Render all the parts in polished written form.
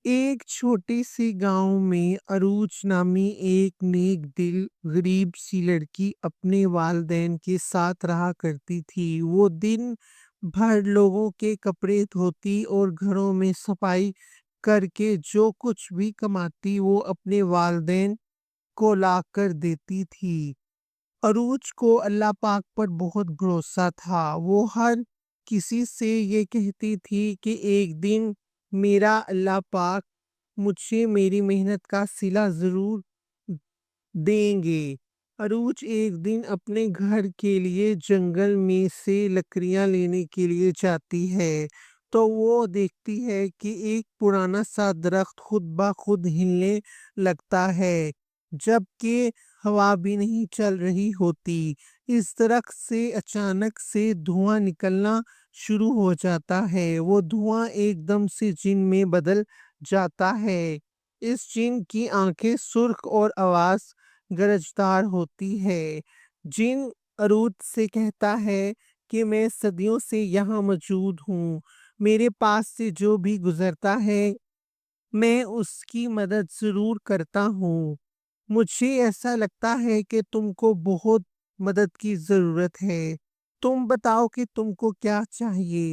ایک چھوٹے سے گاؤں میں عروج نامی ایک نیک دل غریب سی لڑکی اپنے والدین کے ساتھ رہا کرتی تھی۔ وہ دن بھر لوگوں کے کپڑے دھوتی اور گھروں میں صفائی کر کے جو کچھ بھی کماتی وہ اپنے والدین کو لا کر دیتی تھی۔ عروج کو اللہ پاک پر بہت بھروسہ تھا۔ وہ ہر کسی سے یہ کہتی تھی کہ ایک دن میرا اللہ پاک مجھے میری محنت کا صلہ ضرور دیں گے۔ عروج ایک دن اپنے گھر کے لیے جنگل میں سے لکڑیاں لینے کے لیے جاتی ہے تو وہ دیکھتی ہے کہ ایک پرانا سا درخت خود بخود ہلنے لگتا ہے جبکہ ہوا بھی نہیں چل رہی ہوتی۔ اس درخت سے اچانک سے دھواں نکلنا شروع ہو جاتا ہے۔ وہ دھواں ایک دم سے جن میں بدل جاتا ہے۔ اس جن کی آنکھیں سرخ اور آواز گرجدار ہوتی ہے۔ جن عروج سے کہتا ہے کہ میں صدیوں سے یہاں موجود ہوں، میرے پاس سے جو بھی گزرتا ہے میں اس کی مدد ضرور کرتا ہوں۔ مجھے ایسا لگتا ہے کہ تم کو بہت مدد کی ضرورت ہے۔ تم بتاؤ کہ تم کو کیا چاہیے؟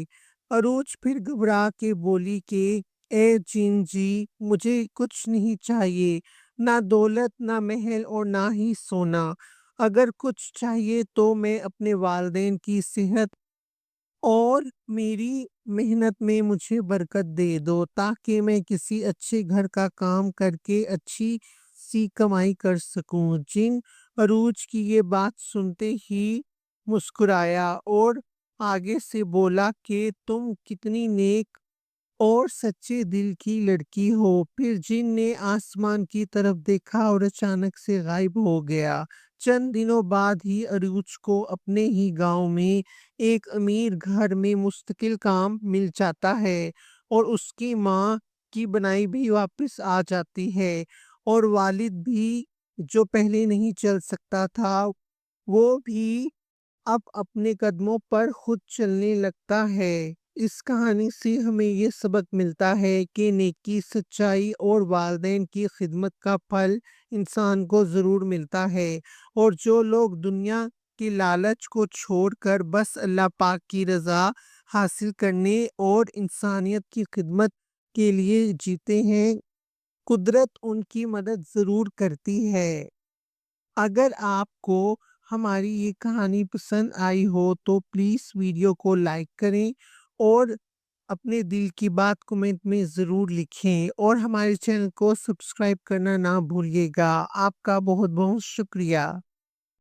عروج پھر گھبرا کے بولی کہ اے جن جی، مجھے کچھ نہیں چاہیے، نہ دولت، نہ محل اور نہ ہی سونا۔ اگر کچھ چاہیے تو میں اپنے والدین کی صحت اور میری محنت میں مجھے برکت دے دو تاکہ میں کسی اچھے گھر کا کام کر کے اچھی سی کمائی کر سکوں۔ جن عروج کی یہ بات سنتے ہی مسکرایا اور آگے سے بولا کہ تم کتنی نیک اور سچے دل کی لڑکی ہو۔ پھر جن نے آسمان کی طرف دیکھا اور اچانک سے غائب ہو گیا۔ چند دنوں بعد ہی عروج کو اپنے ہی گاؤں میں ایک امیر گھر میں مستقل کام مل جاتا ہے اور اس کی ماں کی بنائی بھی واپس آ جاتی ہے اور والد بھی جو پہلے نہیں چل سکتا تھا وہ بھی اب اپنے قدموں پر خود چلنے لگتا ہے۔ اس کہانی سے ہمیں یہ سبق ملتا ہے کہ نیکی، سچائی اور والدین کی خدمت کا پھل انسان کو ضرور ملتا ہے، اور جو لوگ دنیا کے لالچ کو چھوڑ کر بس اللہ پاک کی رضا حاصل کرنے اور انسانیت کی خدمت کے لیے جیتے ہیں، قدرت ان کی مدد ضرور کرتی ہے۔ اگر آپ کو ہماری یہ کہانی پسند آئی ہو تو پلیز ویڈیو کو لائک کریں اور اپنے دل کی بات کمنٹ میں ضرور لکھیں، اور ہمارے چینل کو سبسکرائب کرنا نہ بھولیے گا۔ آپ کا بہت بہت شکریہ۔